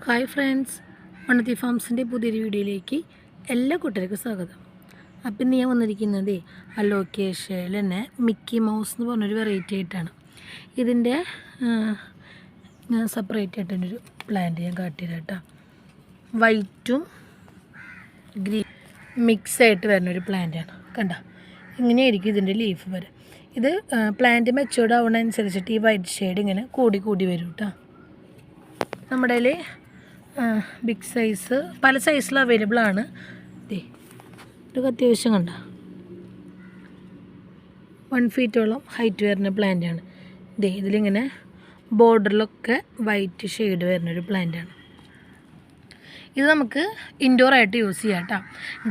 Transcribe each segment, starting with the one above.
Hi friends, വണ്ണത്തി ഫാംസിൻ്റെ പുതിയൊരു വീഡിയോയിലേക്ക് എല്ലാ കൂട്ടർക്കും സ്വാഗതം. അപ്പം ഇന്ന് ഞാൻ വന്നിരിക്കുന്നത് അലോക്കേഷ്യയിൽ തന്നെ മിക്കി മൗസ് എന്ന് പറഞ്ഞൊരു വെറൈറ്റി ആയിട്ടാണ്. ഇതിൻ്റെ സെപ്പറേറ്റ് ആയിട്ടൊരു പ്ലാന്റ് ഞാൻ കാട്ടിത്തരാം കേട്ടോ. വൈറ്റും ഗ്രീൻ മിക്സായിട്ട് വരുന്നൊരു പ്ലാന്റാണ്. കണ്ട, ഇങ്ങനെയായിരിക്കും ഇതിൻ്റെ ലീഫ് വരെ. ഇത് പ്ലാന്റ് മെച്ചൂർഡ് ആവുന്നതനുസരിച്ചിട്ട് ഈ വൈറ്റ് ഷെയ്ഡ് ഇങ്ങനെ കൂടി കൂടി വരും കേട്ടോ. നമ്മുടെ കയ്യിൽ ബിഗ് സൈസ് പല സൈസിൽ അവൈലബിൾ ആണ്. ഇതൊക്കെ അത്യാവശ്യം കണ്ട 1 ഫീറ്റോളം ഹൈറ്റ് വരുന്ന പ്ലാന്റാണ്. ഇതിലിങ്ങനെ ബോർഡറിലൊക്കെ വൈറ്റ് ഷെയ്ഡ് വരുന്നൊരു പ്ലാന്റാണ്. ഇത് നമുക്ക് ഇൻഡോർ ആയിട്ട് യൂസ് ചെയ്യാം കേട്ടോ.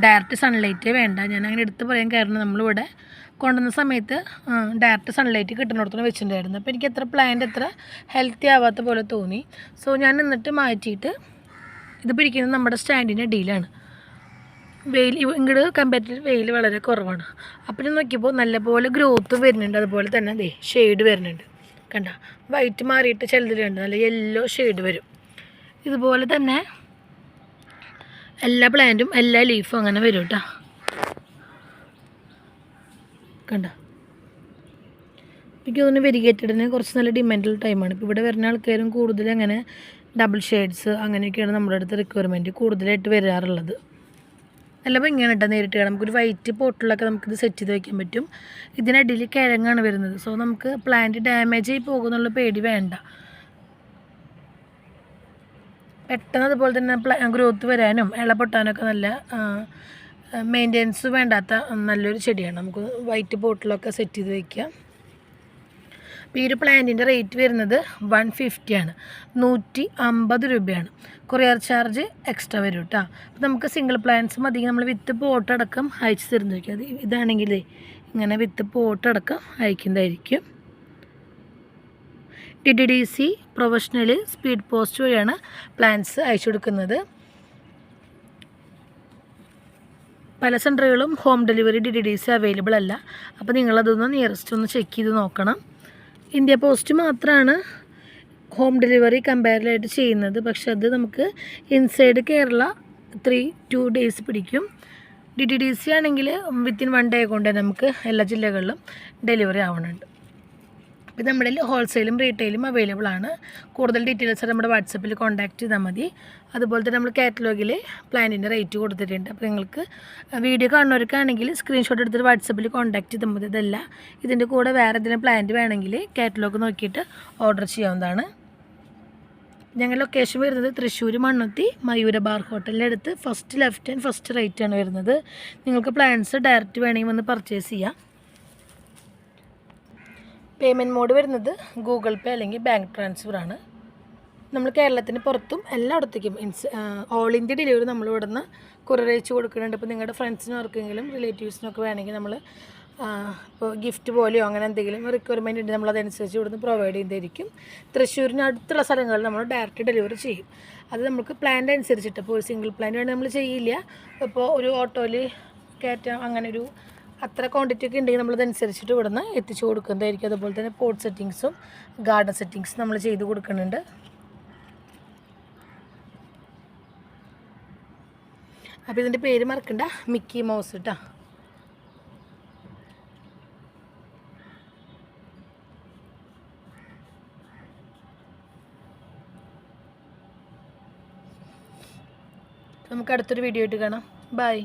ഡയറക്റ്റ് സൺലൈറ്റേ വേണ്ട. ഞാൻ അങ്ങനെ എടുത്ത് പറയാൻ കാരണം നമ്മളിവിടെ കൊണ്ടുവന്ന സമയത്ത് ഡയറക്റ്റ് സൺലൈറ്റ് കിട്ടുന്നിടത്തോളം വെച്ചിട്ടുണ്ടായിരുന്നു. അപ്പോൾ എനിക്ക് പ്ലാന്റ് അത്ര ഹെൽത്തി ആവാത്ത പോലെ തോന്നി. സോ ഞാൻ എന്നിട്ട് മാറ്റിയിട്ട് ഇത് പിടിക്കുന്നത് നമ്മുടെ സ്റ്റാൻഡിൻ്റെ അടിയിലാണ്. വെയിൽ ഇങ്ങോട്ട് കമ്പാരിറ്റീവ് വെയിൽ വളരെ കുറവാണ്. അപ്പോൾ ഞാൻ നോക്കിയപ്പോൾ നല്ലപോലെ ഗ്രോത്ത് വരുന്നുണ്ട്. അതുപോലെ തന്നെ ഷെയ്ഡ് വരുന്നുണ്ട്. കണ്ട, വൈറ്റ് മാറിയിട്ട് ചിലതിലുണ്ട് നല്ല യെല്ലോ ഷെയ്ഡ് വരും. ഇതുപോലെ തന്നെ എല്ലാ പ്ലാന്റും എല്ലാ ലീഫും അങ്ങനെ വരും കേട്ടോ. കണ്ട, എനിക്ക് തോന്നുന്നു വെരിഗേറ്റഡിന് കുറച്ച് നല്ല ഡിമാൻഡുള്ള ടൈമാണ്. ഇപ്പോൾ ഇവിടെ വരുന്ന ആൾക്കാരും കൂടുതൽ അങ്ങനെ ഡബിൾ ഷെയ്ഡ്സ് അങ്ങനെയൊക്കെയാണ് നമ്മുടെ അടുത്ത് റിക്വയർമെൻറ്റ് കൂടുതലായിട്ട് വരാറുള്ളത്. നല്ല ഭംഗിയാണ് കേട്ടോ നേരിട്ട് കാണാം. നമുക്കൊരു വൈറ്റ് പോട്ടിലൊക്കെ നമുക്കിത് സെറ്റ് ചെയ്ത് വയ്ക്കാൻ പറ്റും. ഇതിനടിയിൽ കിഴങ്ങാണ് വരുന്നത്. സോ നമുക്ക് പ്ലാന്റ് ഡാമേജ് ആയി പോകുന്നുള്ള പേടി വേണ്ട. പെട്ടെന്ന് അതുപോലെ തന്നെ ഗ്രോത്ത് വരാനും ഇല പൊട്ടാനൊക്കെ നല്ല മെയിൻ്റെനൻസ് വേണ്ടാത്ത നല്ലൊരു ചെടിയാണ്. നമുക്ക് വൈറ്റ് പോട്ടിലൊക്കെ സെറ്റ് ചെയ്ത് വയ്ക്കാം. അപ്പോൾ ഈ ഒരു പ്ലാന്റിൻ്റെ റേറ്റ് വരുന്നത് 150 ആണ്. 150 രൂപയാണ്. കൊറിയർ ചാർജ് എക്സ്ട്രാ വരും കേട്ടോ. അപ്പോൾ നമുക്ക് സിംഗിൾ പ്ലാന്റ്സ് മതി. നമ്മൾ വിത്ത് പോട്ടടക്കം അയച്ച് തരുന്ന വയ്ക്കും. അത് ഇതാണെങ്കിൽ ഇങ്ങനെ വിത്ത് പോട്ടടക്കം അയക്കുന്നതായിരിക്കും. DDDC പ്രൊഫഷണൽ സ്പീഡ് പോസ്റ്റ് വഴിയാണ് പ്ലാന്റ്സ് അയച്ചു കൊടുക്കുന്നത്. പല സെൻറ്ററുകളും ഹോം ഡെലിവറി DDDC അവൈലബിൾ അല്ല. അപ്പോൾ നിങ്ങളതൊന്ന് നിയറസ്റ്റ് ഒന്ന് ചെക്ക് ചെയ്ത് നോക്കണം. ഇന്ത്യ പോസ്റ്റ് മാത്രമാണ് ഹോം ഡെലിവറി കമ്പാരിലായിട്ട് ചെയ്യുന്നത്. പക്ഷെ അത് നമുക്ക് ഇൻസൈഡ് കേരള 3-2 ഡേയ്സ് പിടിക്കും. DDDC ആണെങ്കിൽ വിത്തിൻ 1 ഡേ കൊണ്ട് നമുക്ക് എല്ലാ ജില്ലകളിലും ഡെലിവറി ആവുന്നുണ്ട്. ഇത് നമ്മുടെ ഹോൾസെയിലും റീറ്റെയിലും അവൈലബിൾ ആണ്. കൂടുതൽ ഡീറ്റെയിൽസ് നമ്മുടെ വാട്സപ്പിൽ കോൺടാക്റ്റ് ചെയ്താൽ മതി. അതുപോലെ തന്നെ നമ്മൾ കാറ്റലോഗിൽ പ്ലാന്റിൻ്റെ റേറ്റ് കൊടുത്തിട്ടുണ്ട്. അപ്പോൾ നിങ്ങൾക്ക് വീഡിയോ കാണുന്നവർക്കാണെങ്കിൽ സ്ക്രീൻഷോട്ട് എടുത്തിട്ട് വാട്സപ്പിൽ കോൺടാക്റ്റ് ചെയ്താൽ മതി. ഇതല്ല, ഇതിൻ്റെ കൂടെ വേറെ ഏതെങ്കിലും പ്ലാന്റ് വേണമെങ്കിൽ കാറ്റലോഗ് നോക്കിയിട്ട് ഓർഡർ ചെയ്യാവുന്നതാണ്. ഞങ്ങൾ ലൊക്കേഷൻ വരുന്നത് തൃശ്ശൂർ മണ്ണുത്തി മയൂര ബാർ ഹോട്ടലിൻ്റെ അടുത്ത് first left and first right ആണ് വരുന്നത്. നിങ്ങൾക്ക് പ്ലാന്റ്സ് ഡയറക്റ്റ് വേണമെങ്കിൽ വന്ന് പർച്ചേസ് ചെയ്യാം. പേയ്മെൻറ്റ് മോഡ് വരുന്നത് ഗൂഗിൾ പേ അല്ലെങ്കിൽ ബാങ്ക് ട്രാൻസ്ഫർ ആണ്. നമ്മൾ കേരളത്തിന് പുറത്തും എല്ലായിടത്തേക്കും ഓൾ ഇന്ത്യ ഡെലിവറി നമ്മൾ ഇവിടെ നിന്ന് കൊറിയർ അയച്ച് കൊടുക്കുന്നുണ്ട്. ഇപ്പോൾ നിങ്ങളുടെ ഫ്രണ്ട്സിനും ആർക്കെങ്കിലും റിലേറ്റീവ്സിനൊക്കെ വേണമെങ്കിൽ നമ്മൾ ഇപ്പോൾ ഗിഫ്റ്റ് പോലെയോ അങ്ങനെ എന്തെങ്കിലും റിക്വയർമെൻറ്റ് ഉണ്ട്, നമ്മളതനുസരിച്ച് ഇവിടുന്ന് പ്രൊവൈഡ് ചെയ്തിരിക്കും. തൃശ്ശൂരിന് അടുത്തുള്ള സ്ഥലങ്ങളിൽ നമ്മൾ ഡയറക്റ്റ് ഡെലിവറി ചെയ്യും. അത് നമുക്ക് പ്ലാന്റ് അനുസരിച്ചിട്ട്, ഇപ്പോൾ ഒരു സിംഗിൾ പ്ലാന്റ് വേണമെങ്കിൽ നമ്മൾ ചെയ്യില്ല. ഇപ്പോൾ ഒരു ഓട്ടോയിൽ കയറ്റാം, അങ്ങനെ ഒരു അത്ര ക്വാണ്ടിറ്റി ഒക്കെ ഉണ്ടെങ്കിൽ നമ്മളതനുസരിച്ചിട്ട് ഇവിടുന്ന് എത്തിച്ചു കൊടുക്കുന്നതായിരിക്കും. അതുപോലെ തന്നെ പോട്ട് സെറ്റിങ്സും ഗാർഡൻ സെറ്റിങ്സും നമ്മൾ ചെയ്ത് കൊടുക്കുന്നുണ്ട്. അപ്പോൾ ഇതിൻ്റെ പേര് മറക്കണ്ട, മിക്കി മൗസ് കേട്ടോ. നമുക്ക് അടുത്തൊരു വീഡിയോ ആയിട്ട് കാണാം. ബൈ.